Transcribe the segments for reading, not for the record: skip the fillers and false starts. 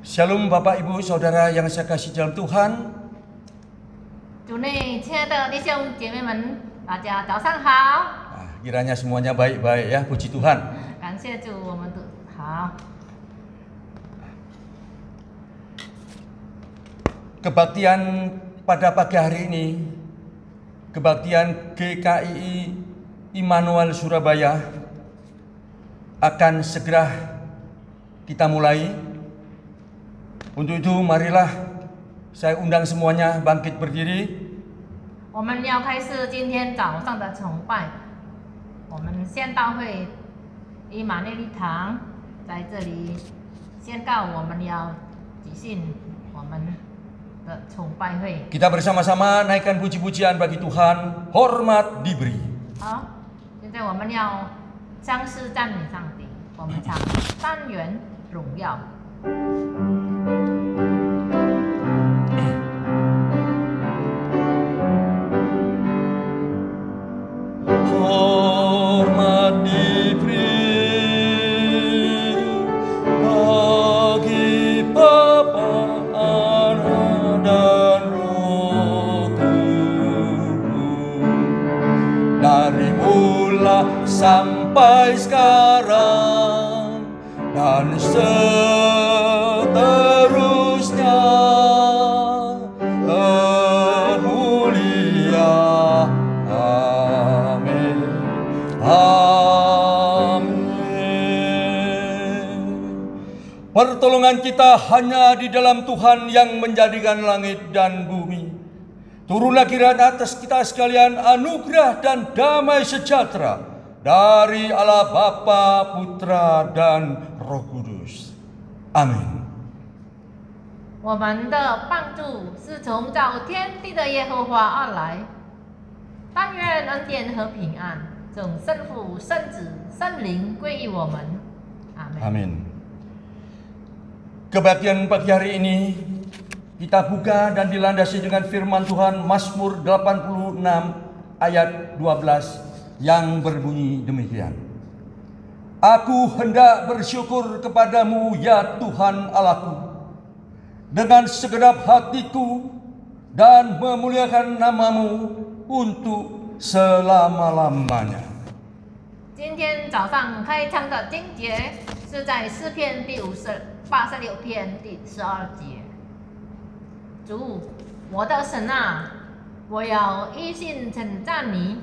Shalom Bapak Ibu Saudara yang saya kasih dalam Tuhan. 主内，亲爱的弟兄姐妹们，大家早上好。 Kiranya semuanya baik-baik ya, puji Tuhan. 感谢主，我们都好。 Kebaktian pada pagi hari ini, kebaktian GKII Immanuel Surabaya akan segera kita mulai. Untuk itu marilah saya undang semuanya bangkit berdiri. 我们要开始今天早上的崇拜。我们宣道会以马内利堂在这里宣告，我们要举行我们的崇拜会。 Kita bersama-sama naikkan puji-pujian bagi Tuhan, hormat diberi. 好，现在我们要相思赞美上帝，我们唱单元荣耀。 Hormat diberi bagi Bapa, Anak dan Roh Kudus, dari mula sampai sekarang dan seterusnya. Pertolongan kita hanya di dalam Tuhan yang menjadikan langit dan bumi. Turunlah kiranya atas kita sekalian anugerah dan damai sejahtera dari Allah Bapa, Putra, dan Roh Kudus. Amin. 我们的帮助是从造天地的耶和华而来，但愿恩典和平安从圣父、圣子、圣灵归于我们。阿门。 Amin. Kebaktian pagi hari ini kita buka dan dilandasi dengan firman Tuhan Mazmur 86 ayat 12 yang berbunyi demikian. Aku hendak bersyukur kepadamu ya Tuhan Allahku dengan segenap hatiku dan memuliakan namamu untuk selama-lamanya. 今天早上开唱的经节是在诗篇第86篇第12节。主，我的神啊，我要一心称赞你，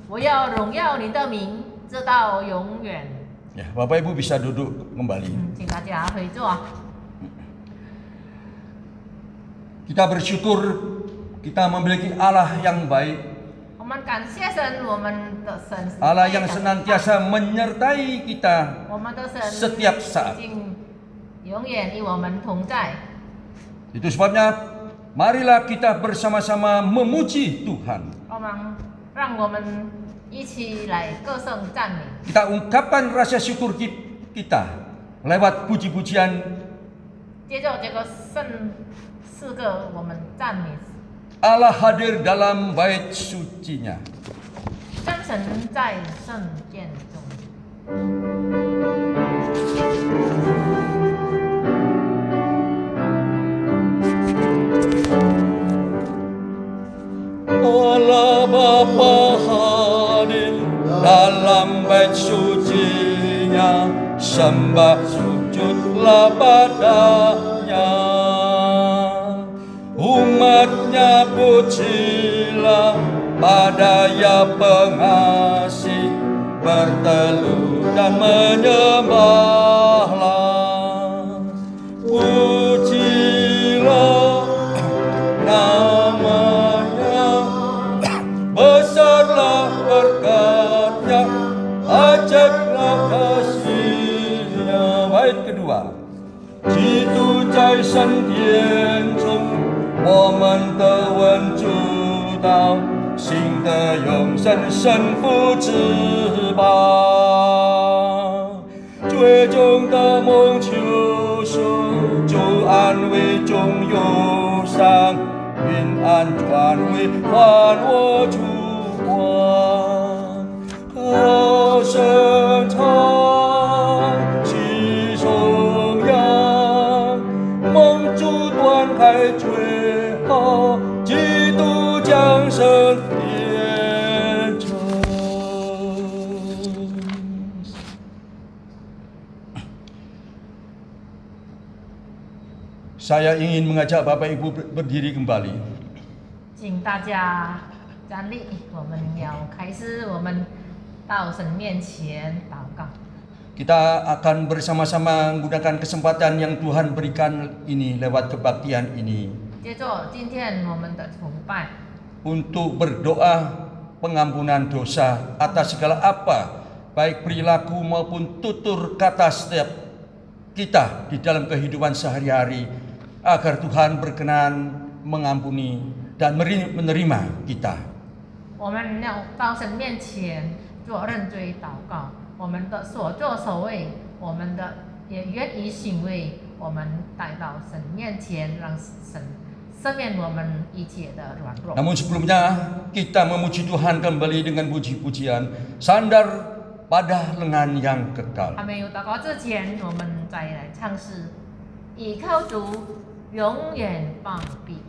我要荣耀你的名，直到永远。 Ya, Bapak Ibu bisa duduk kembali. 请大家回座。 Kita bersyukur kita memiliki Allah yang baik. 我们感谢神，我们的神是 Allah yang senantiasa menyertai kita 我们的神 setiap saat. 已经永远与我们同在。 Itu sebabnya marilah kita bersama-sama memuji Tuhan. 让我们一起来歌颂赞美。 Kita ungkapkan rasa syukur kita lewat puji-pujian. 接着这个圣四个，我们赞美 Allah hadir dalam bait sucinya. 真神在圣殿中。 Allah Bapa hadir dalam bait sucinya, sembah sujudlah padanya. Umatnya pujilah pada ya pengasih, berteluh dan menyembahlah. Pujilah namanya, besarlah berkatnya, ajaklah kasihnya. Bait kedua. 基督在圣殿中，我们的稳主道，新的永生神父之宝，最终的梦求赎，主安慰中忧伤，云安传为还我主光，高声唱。 荣耀，解决好，基督降生天成。Saya ingin mengajak Bapak Ibu berdiri kembali. 请大家站立，我们要开始我们到神面前祷告。 Kita akan bersama-sama menggunakan kesempatan yang Tuhan berikan ini lewat kebaktian ini 接着今天我们的崇拜， untuk berdoa pengampunan dosa atas segala apa, baik perilaku maupun tutur kata setiap kita di dalam kehidupan sehari-hari, agar Tuhan berkenan mengampuni dan menerima kita. 我们要到神面前做认罪祷告。 我们的所作所为，我们的言语行为，我们带到神面前，让神赦免我们一切的软弱。 Namun sebelumnya kita memuji Tuhan kembali dengan puji-pujian, sandar pada lengan yang kekal. 还没有祷告之前，我们再来唱诗，倚靠主，永远放臂。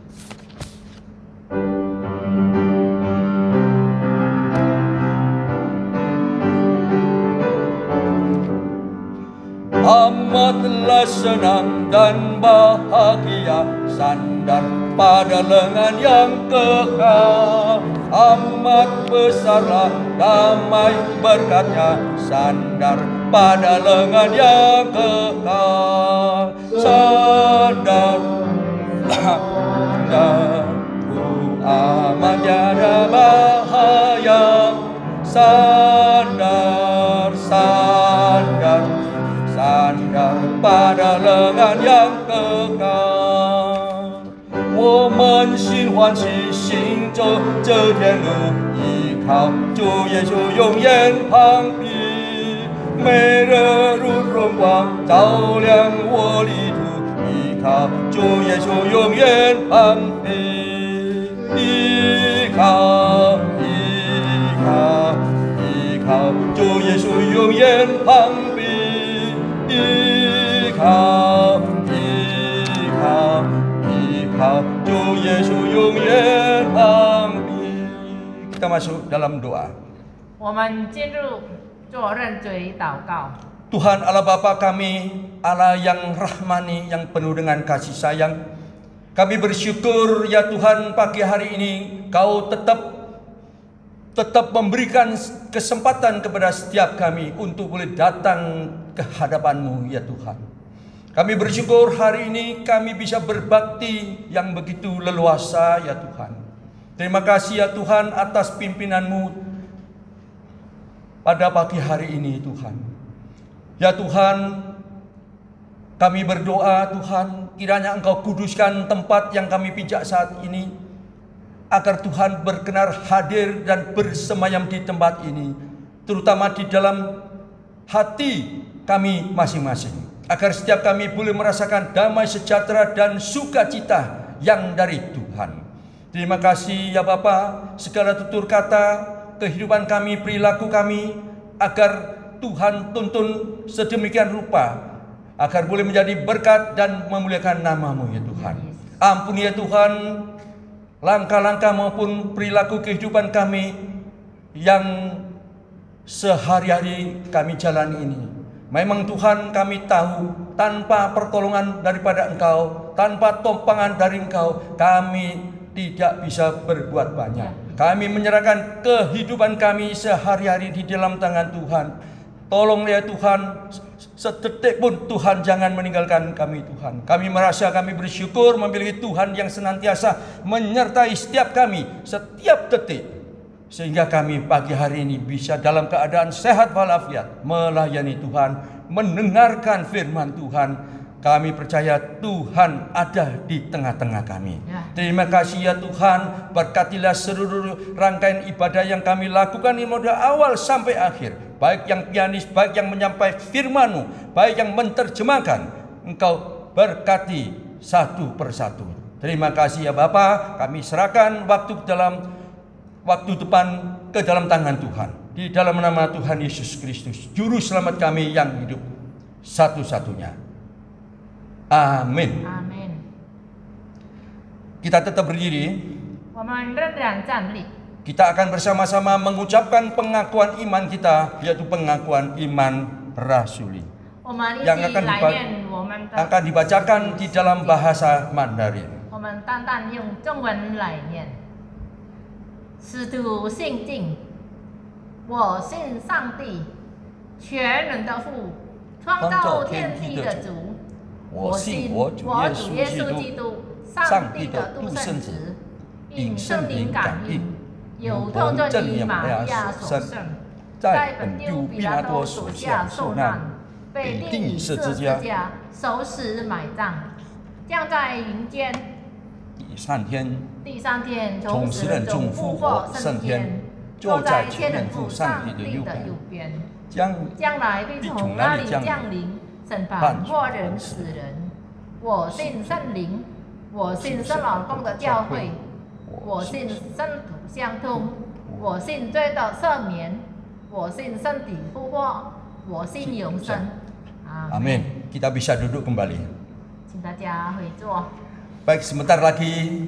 Amatlah senang dan bahagia, sandar pada lengan yang kekal. Amat besarlah damai berkatnya, sandar pada lengan yang kekal. Sandar, sandar, amat tiada bahaya. Sandar, sandar, sandar pada lengan yang kekal， 我们心欢喜行走这天路，依靠主耶稣永远旁庇，每日如荣光照亮我旅途，依靠主耶稣永远旁庇，依靠，依靠，依靠主耶稣永远旁庇。 依靠，依靠，依靠，主耶稣永远旁庇。Kita masuk dalam doa. 我们进入做认罪祷告。 Tuhan Allah Bapa kami, Allah yang rahmani, yang penuh dengan kasih sayang. Kami bersyukur ya Tuhan pagi hari ini Kau tetap memberikan kesempatan kepada setiap kami untuk boleh datang ke hadapan-Mu ya Tuhan. Kami bersyukur hari ini kami bisa berbakti yang begitu leluasa ya Tuhan. Terima kasih ya Tuhan atas pimpinan-Mu pada pagi hari ini Tuhan. Ya Tuhan, kami berdoa Tuhan, kiranya Engkau kuduskan tempat yang kami pijak saat ini, agar Tuhan berkenan hadir dan bersemayam di tempat ini, terutama di dalam hati kami masing-masing, agar setiap kami boleh merasakan damai sejahtera dan sukacita yang dari Tuhan. Terima kasih ya Bapa, segala tutur kata, kehidupan kami, perilaku kami, agar Tuhan tuntun sedemikian rupa, agar boleh menjadi berkat dan memuliakan nama-Mu ya Tuhan. Ampuni ya Tuhan langkah-langkah maupun perilaku kehidupan kami yang sehari-hari kami jalani ini. Memang Tuhan kami tahu tanpa pertolongan daripada Engkau, tanpa tumpangan dari Engkau, kami tidak bisa berbuat banyak. Kami menyerahkan kehidupan kami sehari-hari di dalam tangan Tuhan. Tolong ya Tuhan, sedetik pun Tuhan jangan meninggalkan kami Tuhan. Kami merasa kami bersyukur memiliki Tuhan yang senantiasa menyertai setiap kami, setiap detik. Sehingga kami pagi hari ini bisa dalam keadaan sehat walafiat melayani Tuhan, mendengarkan firman Tuhan. Kami percaya Tuhan ada di tengah-tengah kami. Terima kasih ya Tuhan, berkatilah seluruh rangkaian ibadah yang kami lakukan di modal awal sampai akhir. Baik yang pianis, baik yang menyampaikan firman-Mu, baik yang menerjemahkan. Engkau berkati satu persatu. Terima kasih ya Bapa, kami serahkan waktu depan ke dalam tangan Tuhan. Di dalam nama Tuhan Yesus Kristus, Juru Selamat kami yang hidup satu-satunya. Amin. Amin. Kita tetap berdiri. 我们仍然站立。 Kita akan bersama-sama mengucapkan pengakuan iman kita, yaitu pengakuan iman rasuli. 我们一 yang 起 akan 来 diba- 念我们的 akan dibacakan di dalam bahasa Mandarin. 我们单单用中文来念。使徒信经，我信上帝，全能的父，创造天地的主。我信我主耶稣基督，上帝的独生子，因圣灵感应，有童真以马利亚所生，在本丢比拉多手下受难，被钉以十字架，受死埋葬，降在云间。 第三天从死人中复活升天，坐在天人父上帝的右边，将来必从那里降临审判活人死人。我信圣灵，我信圣老公的教会，我信圣徒相通，我信罪的赦免，我信身体复活，我信永生。Amin. Kita bisa duduk kembali. 请大家回座。 Baik, sebentar lagi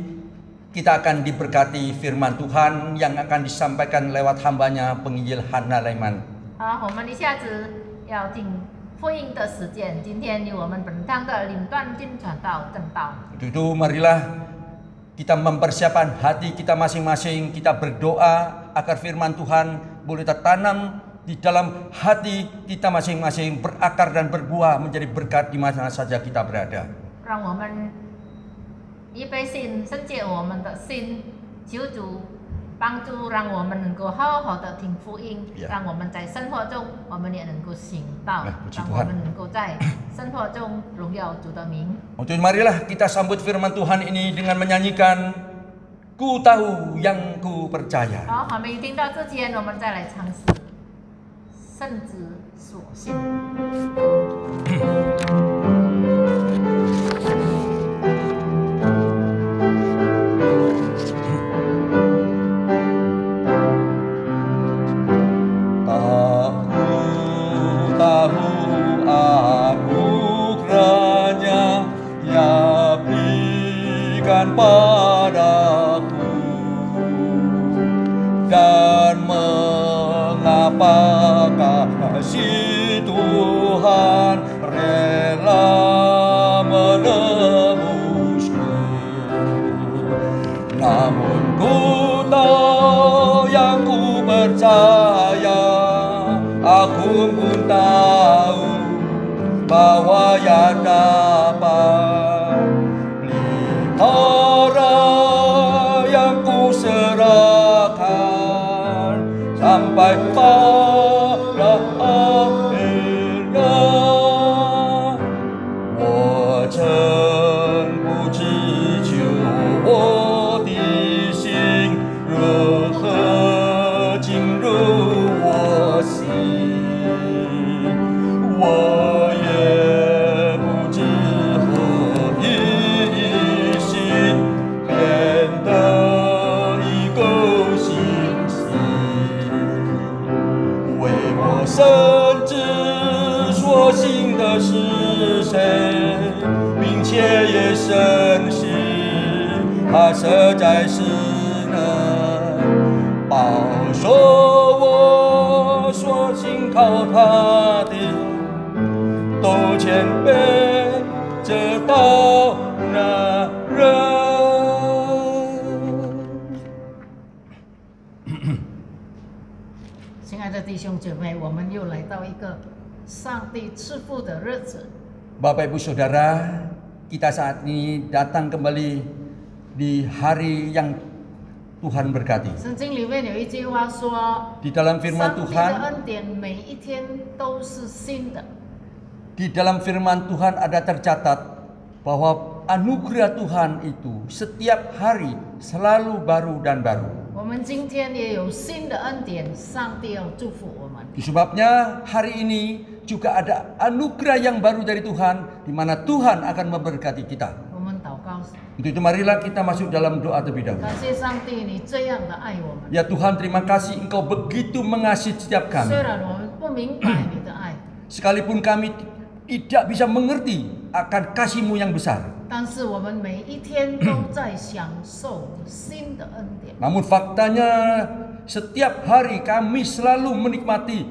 kita akan diberkati firman Tuhan yang akan disampaikan lewat hambanya penginjil Hana Laiman. 好，我们一下子要进福音的时间。今天由我们本堂的领段经传道正道。 Untuk itu marilah kita mempersiapkan hati kita masing-masing, kita berdoa agar firman Tuhan boleh tertanam di dalam hati kita masing-masing, berakar dan berbuah menjadi berkat di mana saja kita berada. 让我们预备心，圣洁我们的心，求主帮助，让我们能够好好的听福音，让我们在生活中，我们也能够行道，让我们能够在生活中荣耀主的名。 Untuk itu marilah kita sambut firman Tuhan ini dengan menyanyikan Ku tahu yang ku percaya. 好，还没听到之前，我们再来唱诗，圣子所信。 Padaku dan mengapa kasih Tuhan rela menebusku, namun ku tahu yang ku percaya, aku pun tahu bahwa yang dapat orang yang ku serahkan sampai pada akhirnya. 我真不知求我的心如何进入我心，我也不知何以变得一个信息，为我深知所信的是谁，并且也深信他实在是能保守我所信靠他的，都谦卑着到那人。 亲爱的弟兄姐妹，我们又来到一个上帝赐福的日子。 Bapak Ibu Saudara, kita saat ini datang kembali di hari yang Tuhan berkati. 圣经里面有一句话说： Di dalam firman 上帝的 Tuhan, 恩典每一天都是新的。 di dalam firman Tuhan ada tercatat bahwa anugerah Tuhan itu setiap hari selalu baru dan baru. 我们今天也有新的恩典，上帝要祝福我们。 Sebabnya hari ini juga ada anugerah yang baru dari Tuhan, di mana Tuhan akan memberkati kita. 我们祷告， Untuk itu marilah kita masuk dalam doa terlebih dahulu. 感谢上帝，你这样的爱我们。 Ya Tuhan, terima kasih Engkau begitu mengasihi setiap kami. 虽然我们不明白你的爱， Sekalipun kami tidak bisa mengerti akan kasih-Mu yang besar. 但是我们每一天都在享受新的恩典。 Namun faktanya setiap hari kami selalu menikmati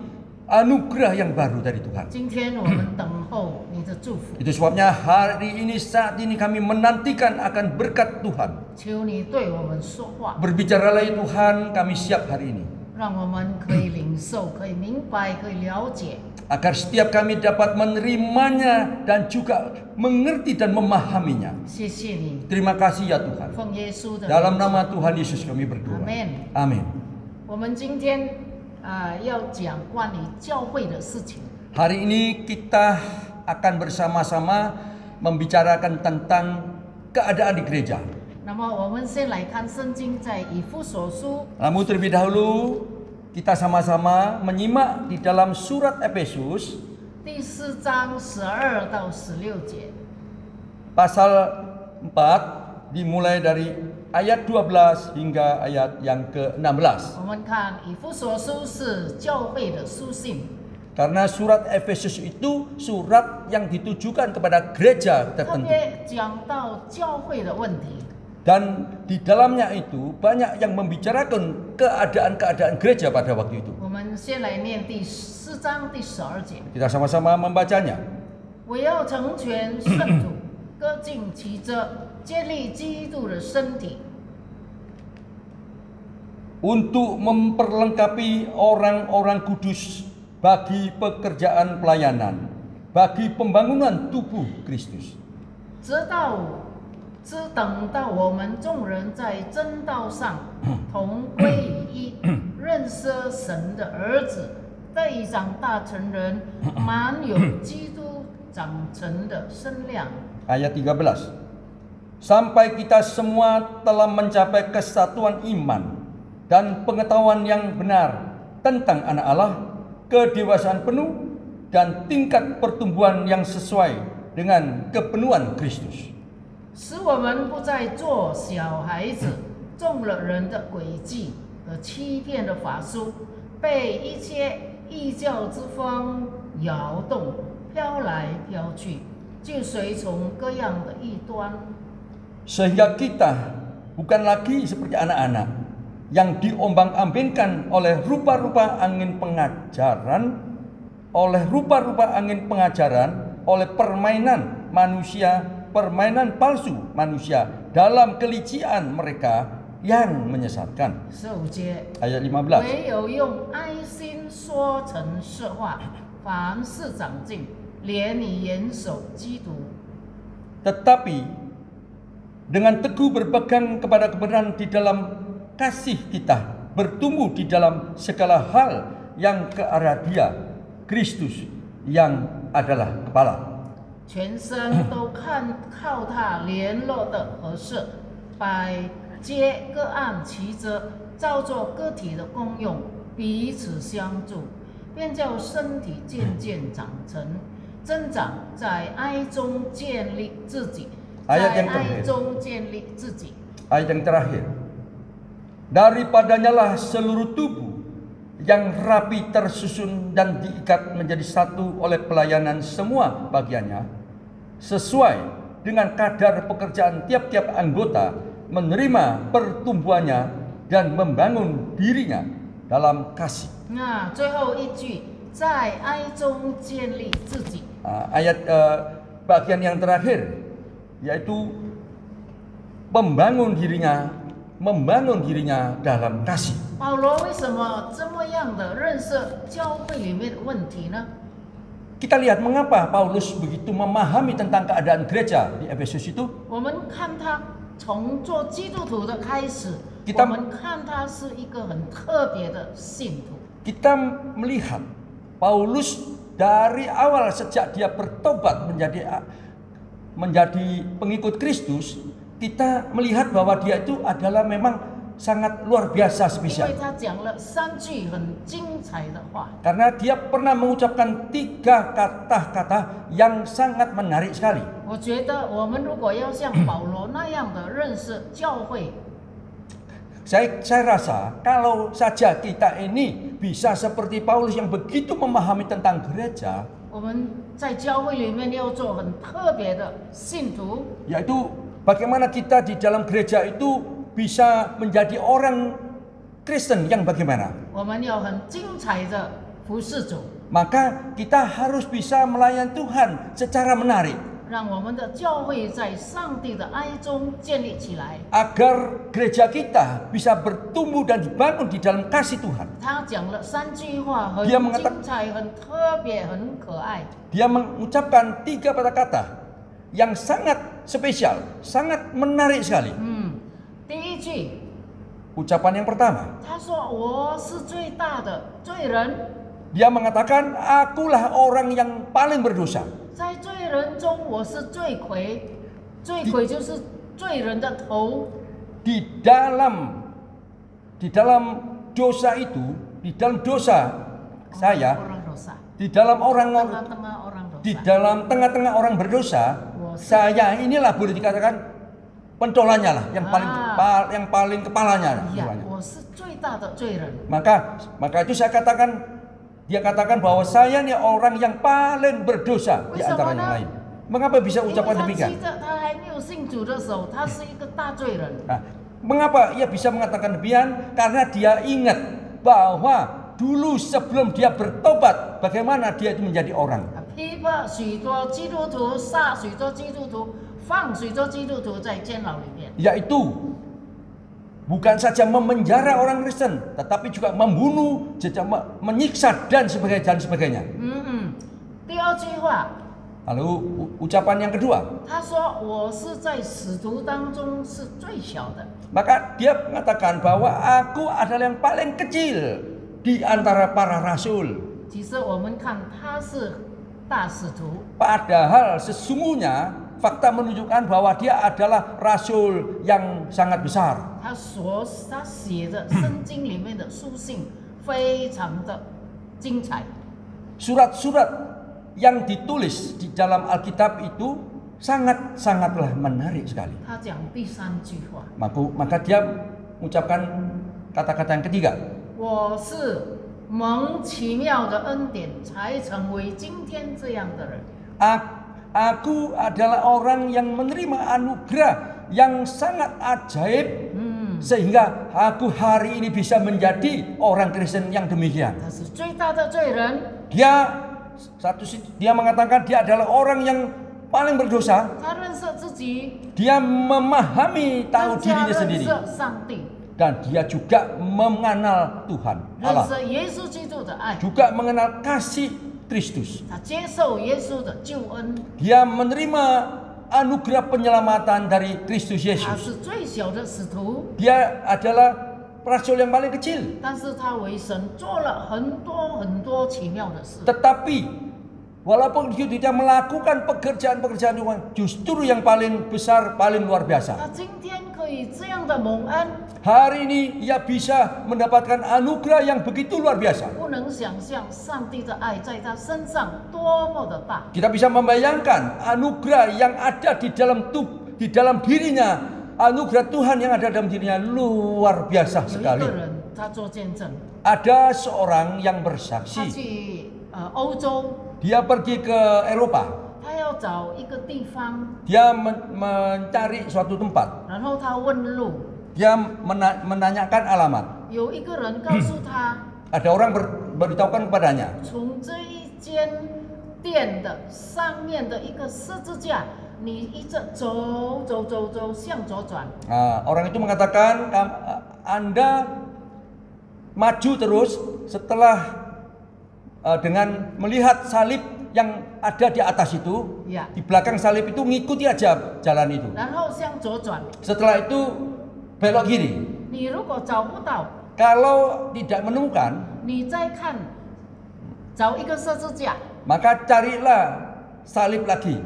anugerah yang baru dari Tuhan. 今天我们等候你的祝福， Itu sebabnya hari ini, saat ini kami menantikan akan berkat Tuhan. 求你对我们说话， Berbicaralah ya Tuhan, kami siap hari ini. 让我们可以领受，可以明白，可以了解。 Agar setiap kami dapat menerimanya dan juga mengerti dan memahaminya. 谢谢你， Terima kasih ya Tuhan. 奉耶稣的 Dalam 名， nama Tuhan Yesus kami berdoa. Amin. Amin. 我们今天要讲关于教会的事情。 Hari ini kita akan bersama-sama membicarakan tentang keadaan di gereja. 那么我们先来看圣经，在以弗所书 Namun terlebih dahulu kita sama-sama menyimak di dalam surat Efesus 第4章12到16节。 pasal 4 dimulai dari ayat 12 hingga ayat yang ke-16. 我们看以弗所书是教会的书信， Karena surat Efesus itu surat yang ditujukan kepada gereja 特 tertentu. 别讲到教会的问题。 Dan di dalamnya itu banyak yang membicarakan keadaan-keadaan gereja pada waktu itu. 我们先来念第4章第12节。 Kita sama-sama membacanya. 我要成全圣徒，各尽其责，建立基督的身体， Untuk memperlengkapi orang-orang kudus bagi pekerjaan pelayanan, bagi pembangunan tubuh Kristus. 只等到我们众人在真道上同归于一，认识神的儿子，得以长大成人，满有基督长成的身量。 Ayat 13. Sampai kita semua telah mencapai kesatuan iman dan pengetahuan yang benar tentang anak Allah, kedewasaan penuh dan tingkat pertumbuhan yang sesuai dengan kepenuhan Kristus. 使我们不再做小孩子，中了人的诡计和欺骗的法术，被一切异教之风摇动，飘来飘去，就随从各样的异端。 Sehingga kita bukan lagi seperti anak-anak yang diombang-ambingkan oleh rupa-rupa angin pengajaran, oleh permainan manusia, permainan palsu manusia dalam kelician mereka yang menyesatkan. 15节， Ayat 15. 唯有用爱心说成实话，凡事长进，连你严守基督。 Tetapi dengan teguh berpegang kepada kebenaran di dalam kasih kita, bertumbuh di dalam segala hal yang ke arah Dia, Kristus yang adalah kepala. 全身都靠他联络的合适，百皆各按其责，照作个体的功用，彼此相助，便叫身体渐渐长成，增长，在爱中建立自己， Ayat 在 yang 爱 terakhir. 中建立自己。 Ayat yang terakhir. Daripadanya lah seluruh tubuh yang rapi tersusun dan diikat menjadi satu oleh pelayanan semua bagiannya, sesuai dengan kadar pekerjaan tiap-tiap anggota, menerima pertumbuhannya dan membangun dirinya dalam kasih. 那最后一句，在爱中建立自己。 Ayat bagian yang terakhir yaitu membangun dirinya dalam kasih. 保罗为什么这么样的认识教会里面的问题呢？ Kita lihat mengapa Paulus begitu memahami tentang keadaan gereja di Efesus itu. 我们看他从做基督徒的开始， Kita- 我们看他是一个很特别的信徒。 Kita melihat Paulus dari awal sejak dia bertobat menjadi pengikut Kristus, kita melihat bahwa dia itu adalah memang sangat luar biasa 因 spesial. 为他讲了3句很精彩的话， Karena dia pernah mengucapkan 3 kata-kata yang sangat menarik sekali. 我觉得我们如果要像保罗那样的认识教会， Saya rasa kalau saja kita ini bisa seperti Paulus yang begitu memahami tentang gereja, 我们在教会里面要做很特别的信徒， yaitu bagaimana kita di dalam gereja itu bisa menjadi orang Kristen yang bagaimana. 我们要很精彩的服侍主， Maka kita harus bisa melayani Tuhan secara menarik 让我们的教会在上帝的爱中建立起来。 agar gereja kita bisa bertumbuh dan dibangun di dalam kasih Tuhan. 他讲了3句话，很 Dia mengatakan- 精彩、很特别、很可爱。 Dia mengucapkan 3 kata-kata yang sangat spesial, sangat menarik sekali. 第一句， Ucapan yang pertama, 他说：“我是最大的罪人， dia mengatakan akulah orang yang paling berdosa. 在罪人中我是罪魁，罪魁就是罪人的头。 Di dalam dosa itu, di dalam dosa saya, orang dosa, di dalam orang tengah-tengah orang dosa. di dalam tengah-tengah orang berdosa, saya inilah boleh dikatakan pentolanya lah, yang paling kepalanya. 呀，我是最大的罪人。 Maka itu saya katakan, dia katakan bahwa saya ini orang yang paling berdosa di antara yang lain. Mengapa bisa 因为 ucapan 他 demikian? 记得他还没有信主的时候，他是一个大罪人。 Nah, mengapa ia bisa mengatakan demikian? Karena dia ingat bahwa dulu sebelum dia bertobat, bagaimana dia itu menjadi orang. 他批判许多基督徒，杀许多基督徒，放许多基督徒在监牢里面。 Yaitu bukan saja memenjara orang Kristen, tetapi juga membunuh, menyiksa dan sebagainya. 第二句话， Lalu ucapan yang kedua, 他说：“我是在使徒当中是最小的。 maka dia mengatakan bahwa aku adalah yang paling kecil di antara para rasul. ”其实我们看他是大使徒， Padahal sesungguhnya fakta menunjukkan bahwa dia adalah rasul yang sangat besar. 他写的圣经里面的书信非常的精彩。 Surat-surat yang ditulis di dalam Alkitab itu sangatlah menarik sekali. 他讲第3句话， Maka dia mengucapkan kata-kata yang ketiga. 我是蒙奇妙的恩典才成为今天这样的人。 Aku adalah orang yang menerima anugerah yang sangat ajaib sehingga aku hari ini bisa menjadi orang Kristen yang demikian. 他是最大的罪人， Dia mengatakan dia adalah orang yang paling berdosa. 他认识自己， Dia memahami tahu 更加 dirinya 认 sendiri 识上帝， dan dia juga mengenal Tuhan 认 Allah, 识耶稣基督的爱， juga mengenal kasih Kristus. 他接受耶稣的救恩， Dia menerima anugerah penyelamatan dari Kristus 他 Yesus. 是最小的使徒， Dia adalah rasul yang paling kecil, 但是他为神做了很多奇妙的事。 tetapi walaupun dia melakukan pekerjaan-pekerjaan Tuhan, justru yang paling besar, paling luar biasa. 他今天可以这样的蒙恩， Hari ini ia bisa mendapatkan anugerah yang begitu luar biasa. 不能想象上帝的爱在他身上多么的大。 Kita bisa membayangkan anugerah yang ada di dalam dirinya, anugerah Tuhan yang ada dalam dirinya luar biasa 有一 sekali. 个人他做见证， Ada seorang yang 他 bersaksi. 去欧洲， Dia pergi ke Eropa. 他要找一个地方， Dia mencari suatu tempat. 然后他问路， Dia menanyakan alamat. 有一个人告诉他， Ada orang beritahukan kepadanya, 从这一间店的上面的一个十字架，你一直走，向左转， orang itu mengatakan, Anda maju terus setelah dengan melihat salib yang ada di atas itu, Ya. di belakang salib itu ngikuti aja jalan itu. 然后向左转。 Setelah itu belok kiri. 你如果找不到， Kalau tidak menemukan, 你再看，找一个十字架。 maka carilah salib lagi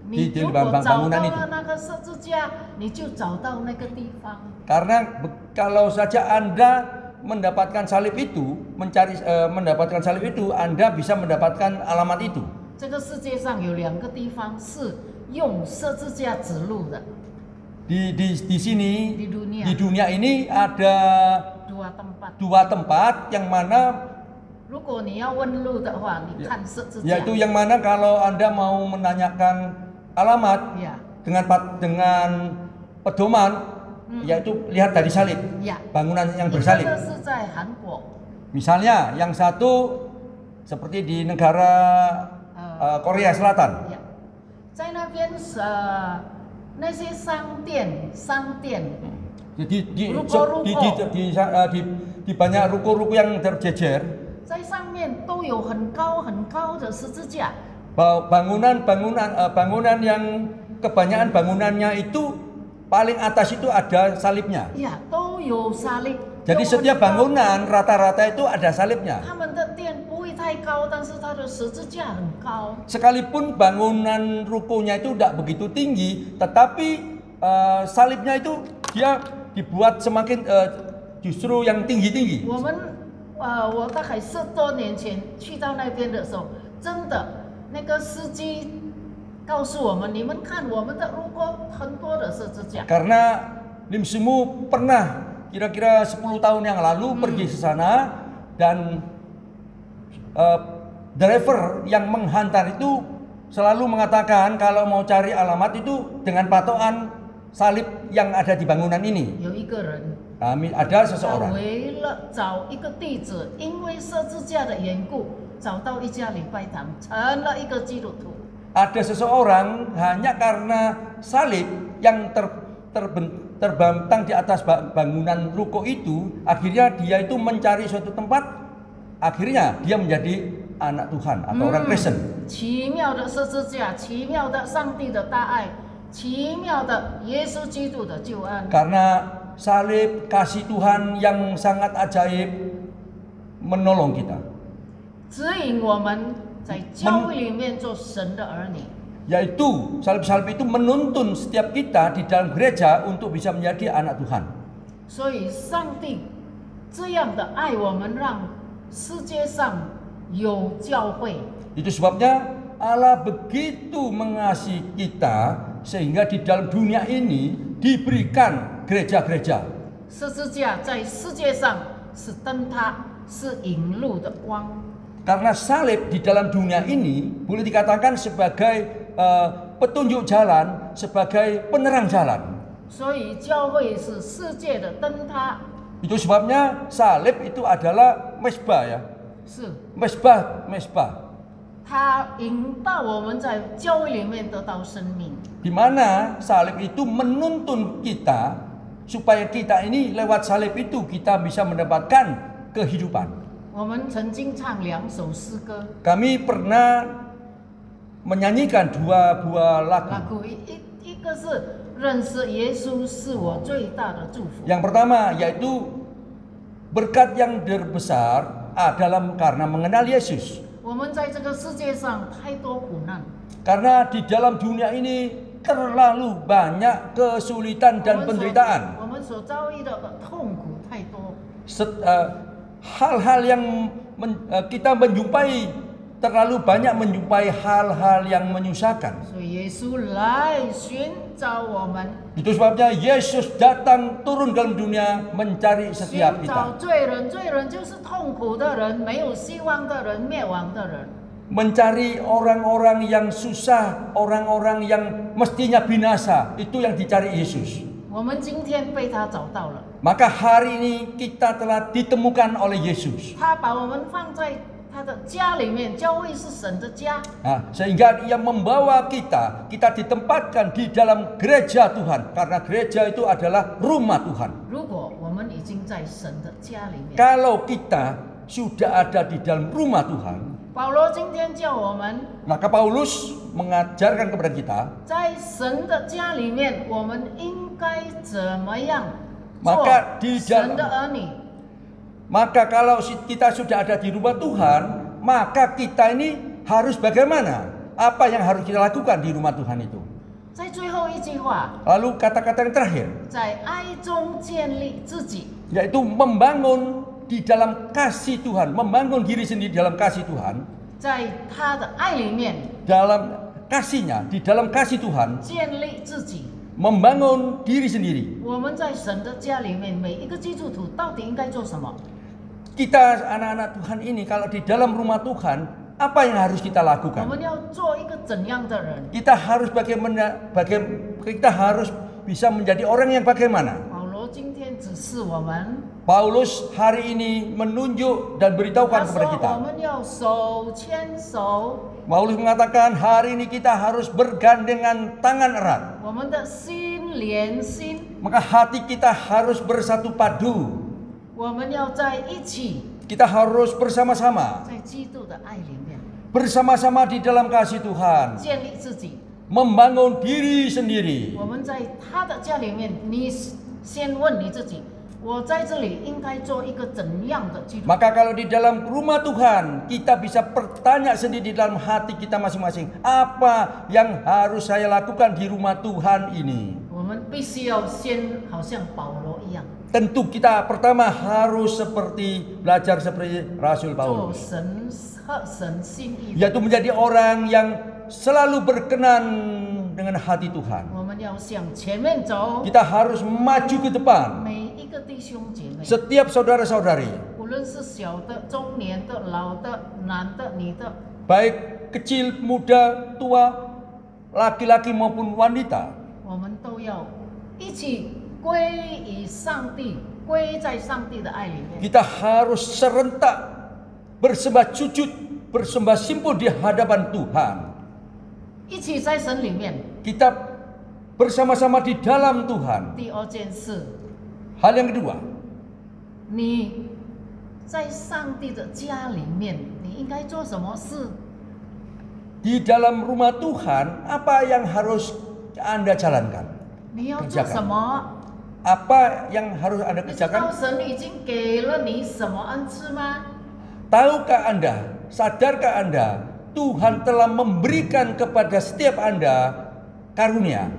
你 di 如果找 bangunan 到 itu. 了那个十字架，你就找到那个地方。 Karena kalau saja Anda mendapatkan salib itu, mendapatkan salib itu, Anda bisa mendapatkan alamat itu. 这个世界上有2个地方是用十字架指路的， Di sini Di dunia. di dunia ini ada 2 tempat. 2 tempat yang mana 如果你要问路的话，你看十字架。 Yaitu yang mana kalau Anda mau menanyakan alamat 呀 dengan pedoman, yaitu lihat dari salib, 呀， bangunan yang 一个 bersalib. 是在韩国， Misalnya yang satu seperti di negara Korea Selatan. 呀，在那边那些商店， Di banyak ruko-ruko yang terjejer, 在上面都有很高的十字架。 bangunan yang kebanyakan bangunannya itu paling atas itu ada salibnya. 呀，都有沙粒。 Jadi 都很 setiap 高 bangunan rata-rata itu ada salibnya. 他们的店不会太高，但是它的十字架很高。 Sekalipun bangunan rukonya itu tidak begitu tinggi, tetapi salibnya itu dia dibuat semakin justru yang tinggi-tinggi. 我大概10多年前去到那边的时候，真的那个司机告诉我们，你们看我们的路过很多的十字架。 Karena Lim Simu pernah kira-kira 10 tahun yang lalu pergi ke sana dan driver yang menghantar itu selalu mengatakan kalau mau cari alamat itu dengan patokan salib yang ada di bangunan ini. 有一个人， Ada 他 seseorang 为了找一个地址，因为十字架的缘故，找到一家礼拜堂，成了一个基督徒。 ada seseorang hanya karena salib yang terbentang di atas bangunan ruko itu, akhirnya dia itu mencari suatu tempat, akhirnya dia menjadi anak Tuhan atau orang Kristen. 奇妙的十字架，奇妙的上帝的大爱，奇妙的耶稣基督的救恩。 Karena salib kasih Tuhan yang sangat ajaib menolong kita, 指引我们在教会里面做神的儿女。 yaitu salib-salib itu menuntun setiap kita di dalam gereja untuk bisa menjadi anak Tuhan. 所以上帝这样的爱我们，让世界上有教会。 Itu sebabnya Allah begitu mengasihi kita sehingga di dalam dunia ini diberikan gereja-gereja. 十字架在世界上是灯塔，是引路的光。 Karena salib di dalam dunia ini boleh dikatakan sebagai petunjuk jalan, sebagai penerang jalan. 所以教会是世界的灯塔。 Itu sebabnya salib itu adalah mesbah ya. 是 Mesbah. 它引导我们在教会里面得到生命。 Di mana salib itu menuntun kita supaya kita ini lewat salib itu kita bisa mendapatkan kehidupan. 我们曾经唱2首诗歌， Kami pernah menyanyikan 2 buah lagu. 一个是认识耶稣是我最大的祝福。 Yang pertama yaitu berkat yang terbesar adalah karena mengenal Yesus. 我们在这个世界上太多苦难， Karena di dalam dunia ini terlalu banyak kesulitan dan penderitaan. 我们所遭遇的痛苦太多。 Hal-hal yang kita menjumpai terlalu banyak menjumpai hal-hal yang menyusahkan. 所以耶稣来寻找我们， Itu sebabnya Yesus datang turun dalam dunia mencari 寻 setiap 找 kita. 罪人。罪人就是痛苦的人，没有希望的人，灭亡的人。 Mencari orang-orang yang susah, orang-orang yang mestinya binasa. Itu yang dicari Yesus. 我们今天被他找到了， Maka hari ini kita telah ditemukan oleh Yesus. 他把我们放在他的家里面，教会是神的家。 Sehingga Dia membawa kita ditempatkan di dalam gereja Tuhan. Karena gereja itu adalah rumah Tuhan. 如果我们已经在神的家里面， Kalau kita sudah ada di dalam rumah Tuhan, 保罗今天叫我们 maka Paulus mengajarkan kepada kita, 在神的家里面，我们应该怎么样做 Maka di 神的 dalam 儿女？ maka kalau kita sudah ada di rumah Tuhan, maka kita ini harus bagaimana? Apa yang harus kita lakukan di rumah Tuhan itu? 在最后一句话， Lalu kata-kata yang terakhir, 在爱中建立自己。 yaitu membangun di dalam kasih Tuhan, membangun diri sendiri dalam kasih Tuhan, 在他的爱里面 dalam kasihnya, di dalam kasih Tuhan, 建立自己。 membangun diri sendiri. 我们在神的家里面，每一个基督徒到底应该做什么？ Kita anak-anak Tuhan ini kalau di dalam rumah Tuhan, apa yang harus kita 我 lakukan? 们要做一个怎样的人？ Kita harus kita harus bisa menjadi orang yang bagaimana? 保罗今天指示我们， Paulus hari ini menunjuk dan 他 beritahukan 说 kepada kita. 我们要手牵手， Paulus mengatakan hari ini kita harus bergandengan tangan erat. 我们的心连心， Maka hati kita harus bersatu padu. 我们要在一起， Kita harus bersama-sama. 在基督的爱里面 Bersama-sama di dalam kasih Tuhan. 建立自己。 Membangun diri sendiri. 我们在他的家里面，你先问你自己：我在这里应该做一个怎样的基督徒？ Maka kalau di dalam rumah Tuhan, kita bisa bertanya sendiri di dalam hati kita masing-masing. Apa yang harus saya lakukan di rumah Tuhan ini? 我们必须要先好像保罗一样， Tentu kita pertama harus belajar seperti Rasul 做 Paulus. 神心意的。 Yaitu menjadi orang yang selalu berkenan dengan hati Tuhan. 我们要向前面走， Kita harus maju ke depan. 每一个弟兄姐妹， Setiap saudara-saudari, 无论是小的、中年的、老的、男的、女的， baik kecil, muda, tua, laki-laki maupun wanita, 我们都要一起归于上帝，归在上帝的爱里面。 kita harus serentak bersembah sujud, bersembah simpul di hadapan Tuhan. 一起在神里面。 Kita bersama-sama di dalam Tuhan. 第二件事， Hal yang kedua, 你在上帝的家里面，你应该做什么事？ di dalam rumah Tuhan, apa yang harus Anda jalankan? 你要做什么？ Apa yang harus Anda 你知道 kerjakan? 神已经给了你什么恩赐吗？ Tahukah Anda, sadarkah Anda, Tuhan telah memberikan kepada setiap Anda karunia.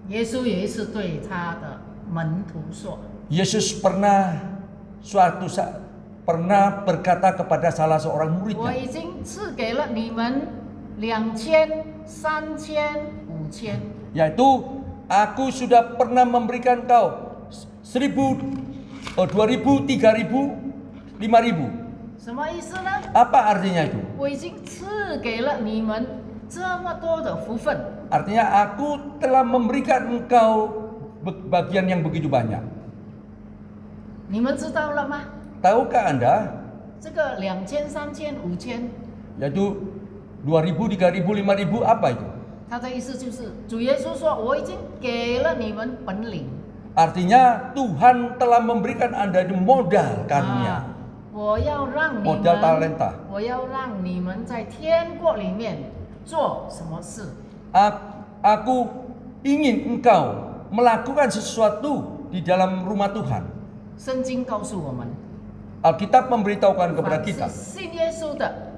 耶稣有一次对他的门徒说 Yesus pernah berkata kepada salah seorang：“ 我 muridnya, 已经赐给了你们2000、3000、5000。 yaitu aku sudah pernah memberikan kau 1000, 2000, 3000, 5000. 什么意思呢？ Apa artinya itu? 我已经赐给了你们这么多的福分。 Artinya aku telah memberikan engkau bagian yang begitu banyak. 你们知道了吗？ Tahukah Anda, 这个2000、3000、5000， yaitu 2000, 3000, 5000 apa itu? 他的意思就是主耶稣说：“我已经给了你们本领。” Artinya Tuhan telah memberikan Anda di modal karunia, 我要让你 modal 们， talenta. 我要让你们在天国里面做什么事？ Aku ingin engkau melakukan sesuatu di dalam rumah Tuhan. 圣经告诉我们， Alkitab memberitahukan kepada 凡 kita, 是信耶稣的，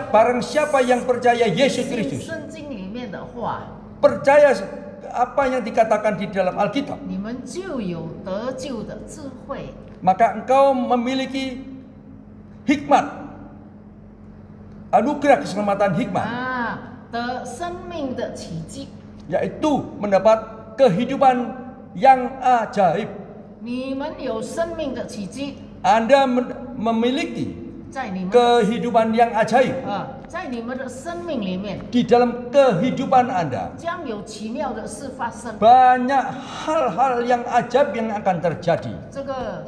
barang siapa yang percaya Yesus 信 Kristus, 圣经里面的话， percaya apa yang dikatakan di dalam Alkitab, 你们就有得救的智慧。 maka engkau memiliki hikmat, anugerah keselamatan hikmat, 得生命的奇迹。 yaitu mendapat kehidupan yang ajaib. 你们有生命的奇迹， Anda memiliki 在你们的 kehidupan yang ajaib 在你们的生命里面， di dalam kehidupan Anda. 将有奇妙的事发生。 Banyak hal-hal yang ajaib yang akan terjadi. 这个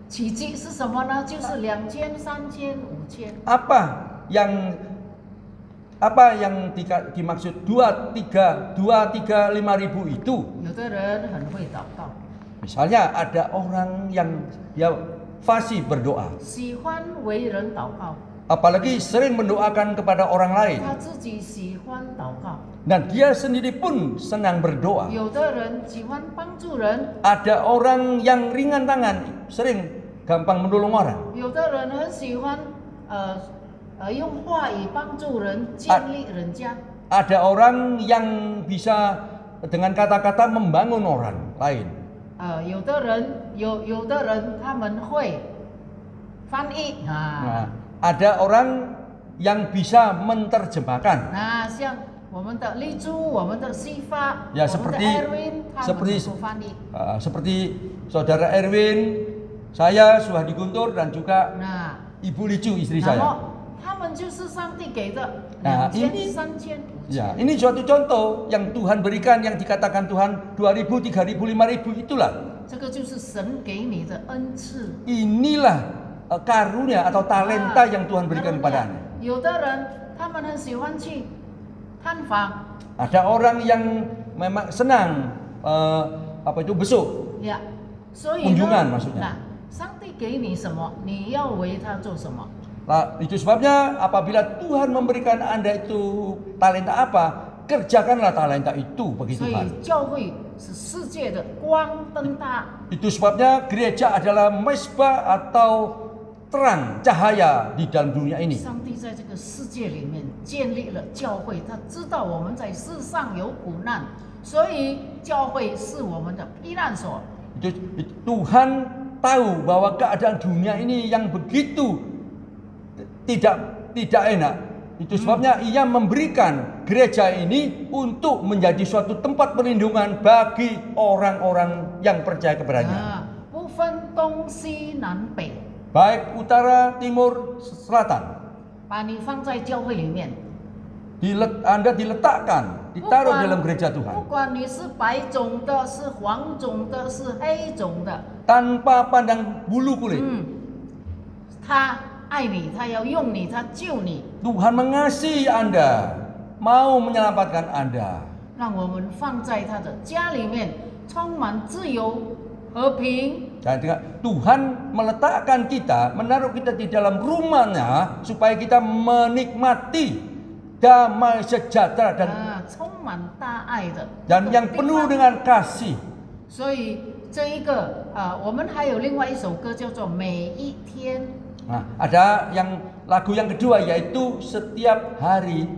奇迹是什么呢？就是2000、3000、5000。 Apa yang dimaksud 2, 3, 5.000 itu? 有的人很会祷告， Misalnya ada orang yang fasih berdoa, 喜欢为人祷告， apalagi sering mendoakan kepada orang lain, 他自己喜欢祷告。 dan dia sendiri pun senang berdoa. 有的人喜欢帮助人， Ada orang yang ringan tangan, sering gampang menolong orang. 有的人很喜欢用话语帮助人，建立人家。 Ada orang yang bisa dengan kata-kata membangun orang lain. 有的人他们会翻译 Nah, ada orang yang bisa menerjemahkan. 像我们的丽珠、我们的西发、 Ya 我们的 seperti Erwin，他们 seperti 都翻译。 seperti saudara Erwin, Saya Suhadi Guntur dan juga 那 Ibu Licu istri 然 saya. 后他们就是上帝给的那2000、ini- 3000、Ya, 5000。 ini suatu contoh yang Tuhan berikan, yang dikatakan Tuhan 2.000, 3.000, 5.000, itulah. 这个就是神给你的恩赐。 Inilah karunia atau talenta yang Tuhan berikan kepada Anda. 有的人他们很喜欢去探访， Ada orang yang memang senang besuk. 呀，所以 kunjungan 呢， maksudnya. 那上帝给你什么，你要为他做什么。 Nah, itu sebabnya apabila Tuhan memberikan Anda itu talenta apa, kerjakanlah talenta itu bagi 所以 Tuhan. 教会是世界的光灯大， Itu sebabnya gereja adalah mesbah atau terang cahaya di dalam dunia ini. 上帝在这个世界里面建立了教会，他知道我们在世上有苦难，所以教会是我们的避难所。 Tuhan tahu bahwa keadaan dunia ini yang begitu tidak enak. Itu sebabnya ia memberikan gereja ini untuk menjadi suatu tempat perlindungan bagi orang-orang yang percaya kepadanya. 啊，不分东西南北， Baik utara, timur, selatan. 把你放在教会里面。 Anda diletakkan, ditaruh dalam gereja 不 Tuhan. 管你是白种的、是黄种的、是黑种的， Tanpa pandang bulu kulit. 他爱你，他要用你，他救你。 Tuhan mengasihi Anda, mau menyelamatkan Anda. 让我们放在他的家里面，充满自由、和平。 Dan Tuhan meletakkan kita, menaruh kita di dalam rumahnya supaya kita menikmati damai sejahtera 充满大爱的 dan yang penuh dengan kasih. 所以这一个我们还有另外一首歌叫做《每一天》。 Nah, ada lagu yang kedua yaitu setiap hari.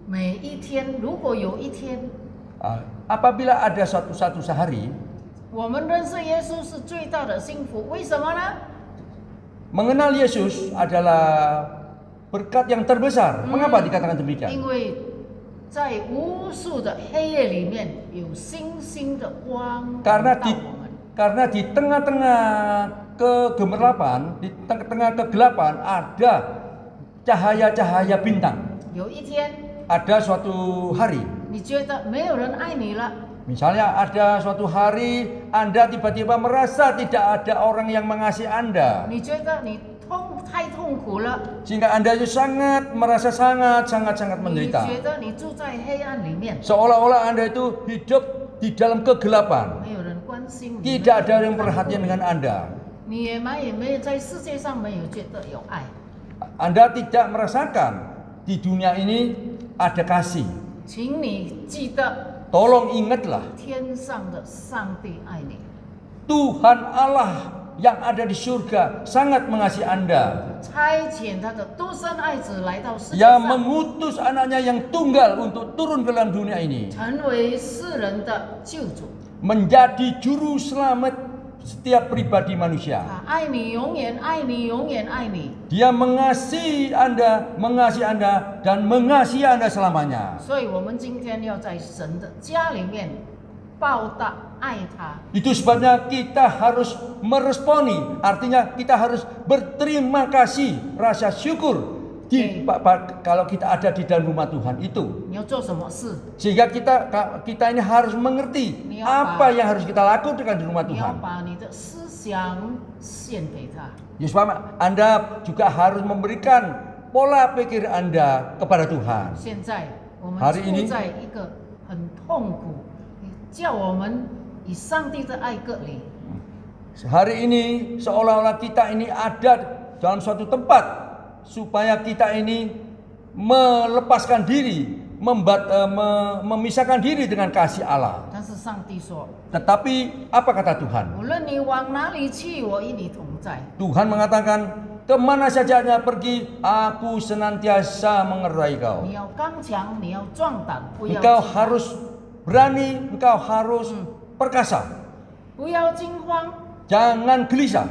每一天，如果有一天， Apabila ada suatu sehari 我们认识耶稣是最大的幸福，为什么呢？ mengenal Yesus adalah berkat yang terbesar. Mengapa dikatakan demikian? 因为在无数的黑夜里面，有星星的光 Karena 到 di 我们。 karena di tengah-tengah kegelapan, di tengah-tengah kegelapan ada cahaya-cahaya bintang. 有一天， Ada suatu hari, 你觉得没有人爱你了， misalnya ada suatu hari Anda tiba-tiba merasa tidak ada orang yang mengasihi Anda, 你觉得你太痛苦了， sehingga Anda itu merasa sangat 你 menderita. 觉得你住在黑暗里面， Seolah-olah Anda itu hidup di dalam kegelapan. 没有人关心你， Tidak ada yang perhatian dengan Anda. 你也没有在世界上没有觉得有爱。 Anda tidak merasakan di dunia ini ada kasih. 请你记得， Tolong ingatlah, 天上的上帝爱你， Tuhan Allah yang ada di surga sangat mengasihi Anda. 差遣他的独生爱子来到世界 Ia 上， mengutus anaknya yang tunggal untuk turun ke dalam dunia ini, 成为世人的救主。 menjadi juru selamat setiap pribadi manusia. 他爱你，永远爱你，永远爱你。 Dia mengasihi Anda dan mengasihi Anda selamanya. 所以，我们今天要在神的家里面报答爱他。 Itu sebabnya kita harus meresponi, artinya kita harus berterima kasih, rasa syukur kalau kita ada di dalam rumah Tuhan itu. 你要做什么事？ Sehingga kita ini harus mengerti apa yang harus kita lakukan di rumah 你要 Tuhan. 把你的思想献给他。 Sebab Anda juga harus memberikan pola pikir Anda kepada Tuhan. 现在我们 hari ini 处在一个很痛苦，你叫我们以上帝的爱隔离。 Hari ini seolah-olah kita ini ada dalam suatu tempat supaya kita ini melepaskan diri, memisahkan diri dengan kasih Allah. 但是上帝说， Tetapi apa kata Tuhan? 无论你往哪里去，我与你同在。 Tuhan mengatakan, kemana saja Anda pergi, aku senantiasa mengerai kau. 你要刚强，你要壮胆，不要 Engkau 惊慌 harus berani, engkau harus perkasa. 不要惊慌。 Jangan gelisah.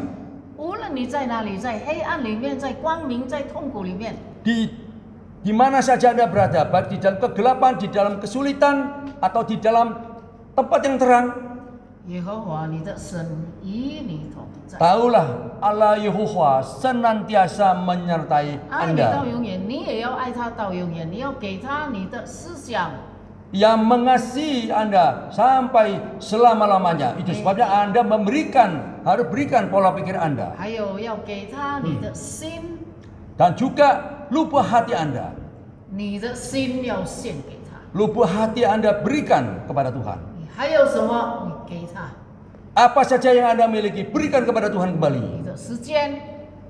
无论你在哪里，在黑暗里面，在光明，在痛苦里面， Di mana saja Anda berada, baik di dalam kegelapan, di dalam kesulitan, atau di dalam tempat yang terang, 耶和华你的神与你同在， Tahulah Allah Yehova senantiasa menyertai 爱你到 Anda, 永远，你也要爱他到永远，你要给他你的思想。 yang mengasihi Anda sampai selama-lamanya. Itu sebabnya Anda harus berikan pola pikir Anda. 还有要给他你的心， Dan juga lubuk hati Anda. 你的心要献给他。 Lubuk hati Anda berikan kepada Tuhan. 你还有什么？你给他 Apa saja yang Anda miliki, berikan kepada Tuhan 你 kembali. 的时间，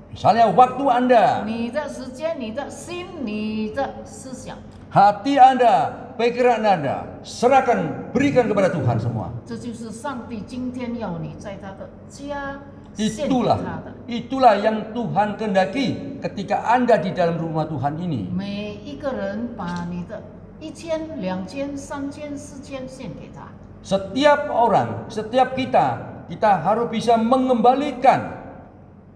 Misalnya waktu Anda, 你的时间，你的心，你的思想， hati Anda, pikiran Anda, serahkan, berikan kepada Tuhan semua. 这就是上帝今天要你在他的家献给他的。 Itulah yang Tuhan kehendaki ketika Anda di dalam rumah Tuhan ini. 每一个人把你的1000、2000、3000、4000献给他。 Setiap orang, setiap kita harus bisa mengembalikan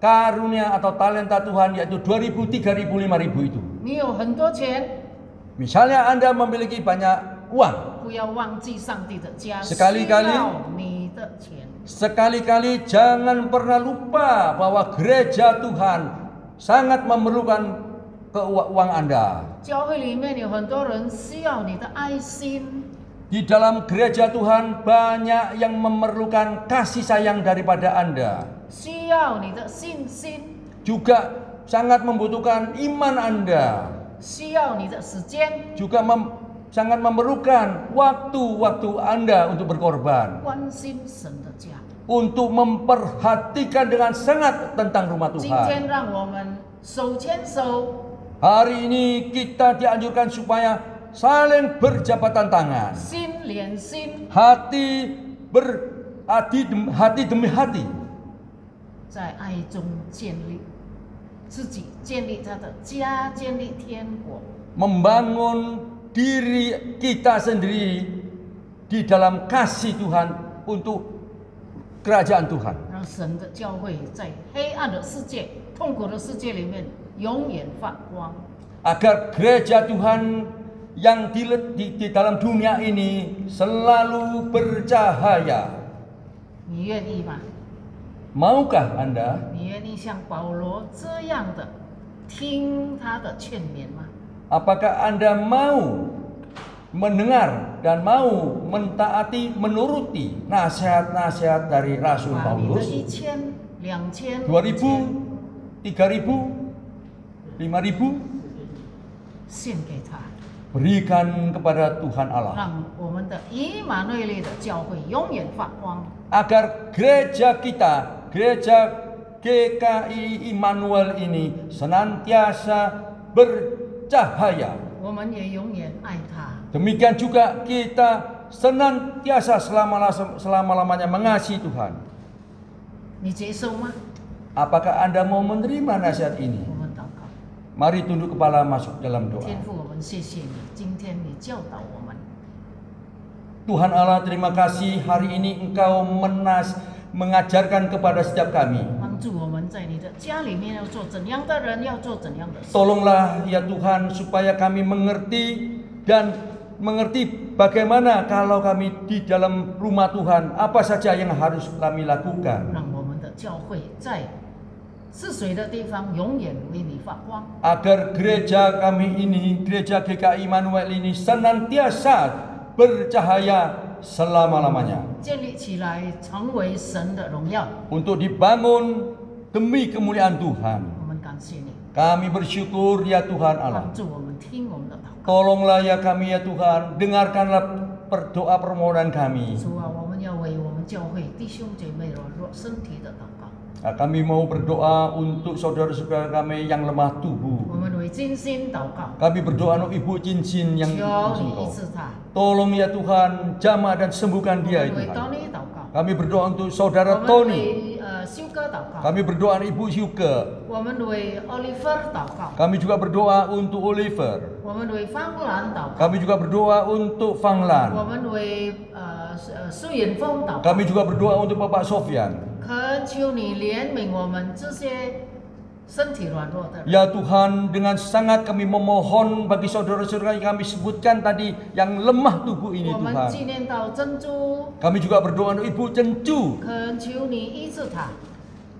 karunia atau talenta Tuhan, yaitu 2000, 3000, 5000 itu. 你有很多钱， Misalnya Anda memiliki banyak uang, 不要忘记上帝的家， Sekali-kali 需要你的钱。 sekali-kali jangan pernah lupa bahwa gereja Tuhan sangat memerlukan uang Anda. 教会里面有很多人需要你的爱心， Di dalam gereja Tuhan banyak yang memerlukan kasih sayang daripada Anda. 需要你的信心， Juga sangat membutuhkan iman Anda. 需要你的时间， Juga sangat memerlukan waktu-waktu Anda untuk berkorban. 关心神的家。 Untuk memperhatikan dengan sangat tentang rumah 今 Tuhan. 天让我们手牵手， Hari ini kita dianjurkan supaya saling berjabatan tangan. 心连心， Hati demi hati. 在爱中建立自己，建立他的家，建立天国。 Membangun diri kita sendiri di dalam kasih Tuhan untuk kerajaan Tuhan. 让神的教会在黑暗的世界、痛苦的世界里面永远发光。 Agar gereja Tuhan yang di dalam dunia ini selalu bercahaya. 你愿意吗？ Maukah Anda? 你愿意像保罗这样的听他的劝勉吗？ Apakah Anda mau mendengar dan mau mentaati, menuruti nasihat-nasihat dari Rasul 把你的 Paulus? 1000、2000、 2000, 3000, 5000 献给他， berikan kepada Tuhan Allah. 让我们的以马内利的教会永远发光。 Agar gereja kita, gereja GKI Immanuel ini senantiasa bercahaya. 我们也永远爱他。 Demikian juga kita senantiasa selama-lamanya mengasihi Tuhan. 你接受吗？ Apakah Anda mau menerima nasihat ini? 我们祷告， Mari tunduk kepala masuk dalam doa. 天父，我们谢谢你，今天你教导我们。 Tuhan Allah, terima kasih hari ini Engkau mengajarkan kepada setiap kami. 帮助我们在你的家里面要做怎样的人，要做怎样的事。 Tolonglah ya Tuhan supaya kami mengerti dan mengerti bagaimana kalau kami di dalam rumah Tuhan, apa saja yang harus kami lakukan. 让我们的教会在是水的地方永远为你发光。 Agar gereja kami ini, gereja GKI Immanuel ini senantiasa bercahaya selama-lamanya. 建立起来，成为神的荣耀。 Untuk dibangun demi kemuliaan Tuhan. 我们感谢你， Kami bersyukur ya Tuhan Allah. 帮助我们听我们的祷告。 Tolonglah ya kami ya Tuhan, dengarkanlah berdoa permohonan kami. 主啊，我们要为我们教会弟兄姐妹软弱身体的祷告。 Nah, kami mau berdoa untuk saudara-saudara kami yang lemah tubuh. 我们为金星祷告， Kami berdoa untuk Ibu Cincin yang 求你医 Engkau. 治他。 Tolong ya Tuhan, jamah dan sembuhkan 我 dia 们为 Tuhan. Tony 祷告， Kami berdoa untuk 我 saudara 们 Tony. 为修哥祷告， Kami berdoa untuk Ibu Hyuke. 我们为 Oliver 祷告， Kami juga berdoa untuk Oliver. 我们为方兰祷告， Kami juga berdoa untuk Fang 我 Lan. 们为苏远峰祷告。 Kami juga berdoa untuk Bapak Sofyan. 恳求你怜悯我们这些身体软弱的人。 Ya Tuhan, dengan sangat kami memohon bagi saudara-saudara yang kami sebutkan tadi yang lemah tubuh ini 我们 Tuhan. 纪念到珍珠， Kami juga berdoa untuk Ibu Cencu. 恳求你医治他，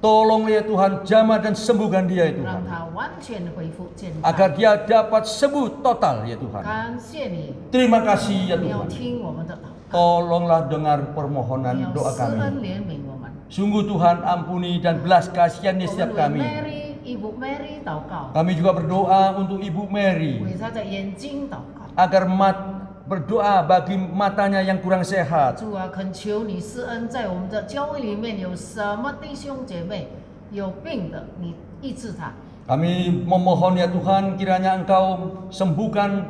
Tolong ya Tuhan, jamah dan sembuhkan dia ya 让 Tuhan. 他完全恢复健康。 Agar dia dapat sembuh total ya Tuhan. 感谢你， Terima kasih ya 你要 Tuhan. 听我们的祷告， Tolonglah dengar 你 permohonan 要 doa 施恩 kami. 怜悯我们。 Sungguh Tuhan ampuni dan belas kasihan 我 setiap 们为 kami. Mary 义父 Mary 祷告， Kami juga berdoa untuk Ibu Mary 为她的眼睛祷告。 agar berdoa bagi matanya yang kurang sehat. 主啊，恳求你施恩，在我们的教会里面有什么弟兄姐妹有病的，你医治他。 Kami memohon ya Tuhan, kiranya Engkau sembuhkan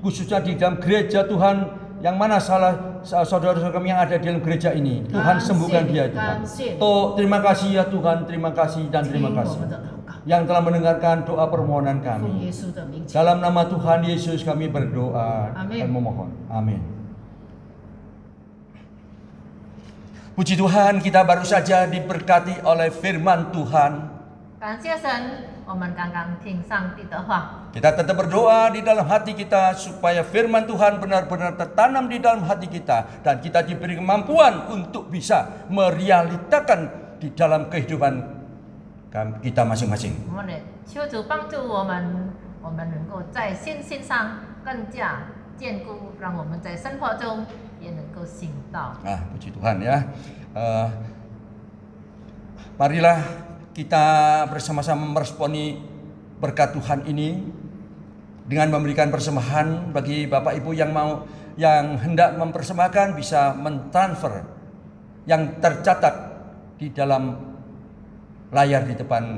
khususnya di dalam gereja Tuhan, yang mana saudara-saudara kami yang ada di dalam gereja ini. Tuhan sembuhkan dia Tuhan. Terima kasih ya Tuhan, terima kasih dan terima 听我 kasih 们的祷告， yang telah mendengarkan doa permohonan 奉 kami. 耶稣的名求。 Dalam nama Tuhan Yesus kami berdoa Amin. dan memohon. Amin. Puji Tuhan, kita baru saja diberkati oleh firman Tuhan. 感谢神，我们刚刚听上帝的话， Kita tetap berdoa di dalam hati kita supaya firman Tuhan benar-benar tertanam di dalam hati kita dan kita diberi kemampuan untuk bisa merealitakan di dalam kehidupan kita masing-masing. 我们也求主帮助我们，我们能够在信心上更加坚固，让我们在生活中也能够行道。 Nah, puji Tuhan ya. Marilah kita bersama-sama meresponi berkat Tuhan ini dengan memberikan persembahan bagi Bapak Ibu yang hendak mempersembahkan bisa mentransfer yang tercatat di dalam layar di depan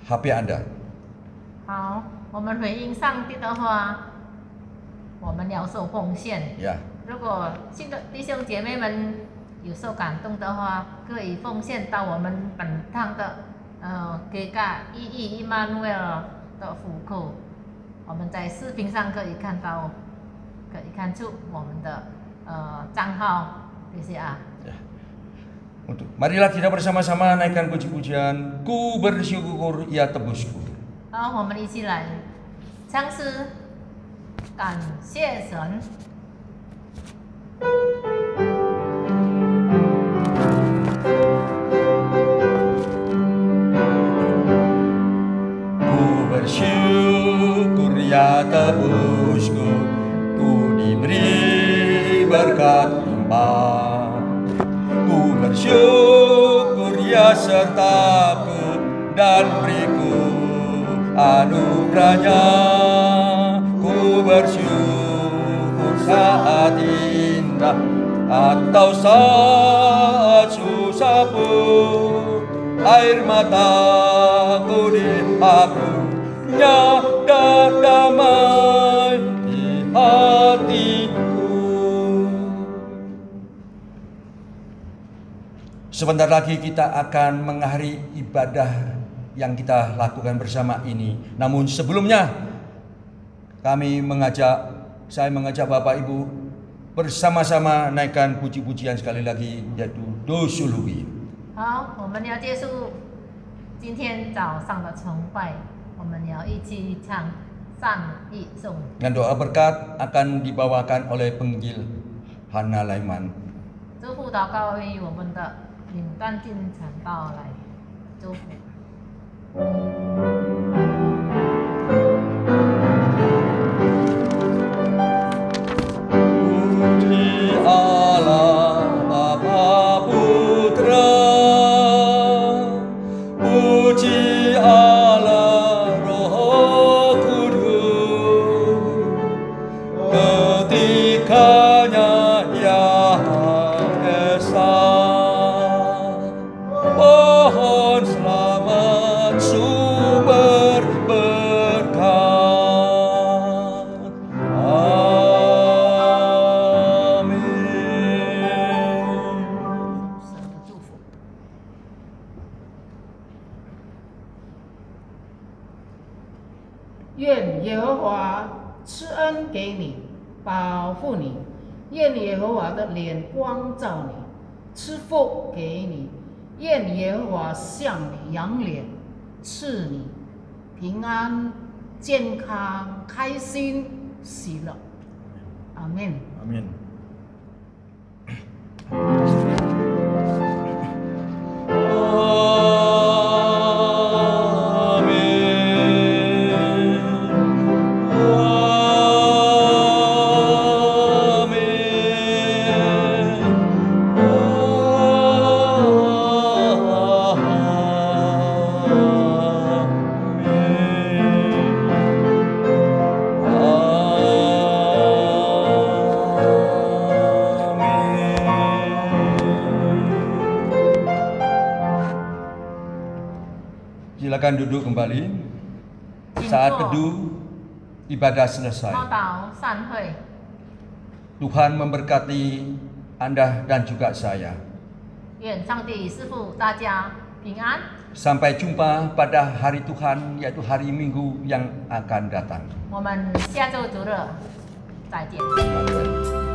HP Anda. 好，我们回应上帝的话，我们要受奉献。 Ya, 如果新的弟兄姐妹们有受感动的话，可以奉献到我们本堂的给个1亿Immanuel 的户口。我们在视频上可以看到，可以看出我们的账号，谢谢啊。 marilah kita bersama-sama naikkan puji-pujian. Ku bersyukur ia tebusku. 好，我们一起来唱诗，感谢神。 Ku bersyukur ya tebusku, ku diberi berkat limpah. Ku bersyukur ya sertaku dan beriku anugerahnya. Ku bersyukur saat indah atau saat susah pun air mataku dihapusnya dan damai di hatiku. Sebentar lagi kita akan mengakhiri ibadah yang kita lakukan bersama ini. Namun sebelumnya saya mengajak Bapak Ibu bersama-sama naikkan puji-pujian sekali lagi, yaitu Dosuluwi. 好，我们要结束今天早上的崇拜，我们要一起唱赞一颂。 Dan doa berkat akan dibawakan oleh penginjil Hana Laiman. 祝福祷告为我们的领端进传道来祝福。 Puji Allah Bapa Putra, puji Allah Roh Kudus, ketikanya Ia Esa. Pohon selamat sumber berkat. Amin. 神的祝福。愿耶和华赐恩给你，保护你；愿耶和华的脸光照你，赐福给你；愿耶和华向你扬脸，赐你平安、健康、开心、喜乐。阿门。 Amin. Silakan duduk kembali. Saat teduh ibadah 报 selesai. 道散会， Tuhan memberkati Anda dan juga saya. 愿上帝赐福大家平安。 Sampai jumpa pada hari Tuhan, yaitu hari Minggu yang akan datang. 我们下周主日再见。 Amin.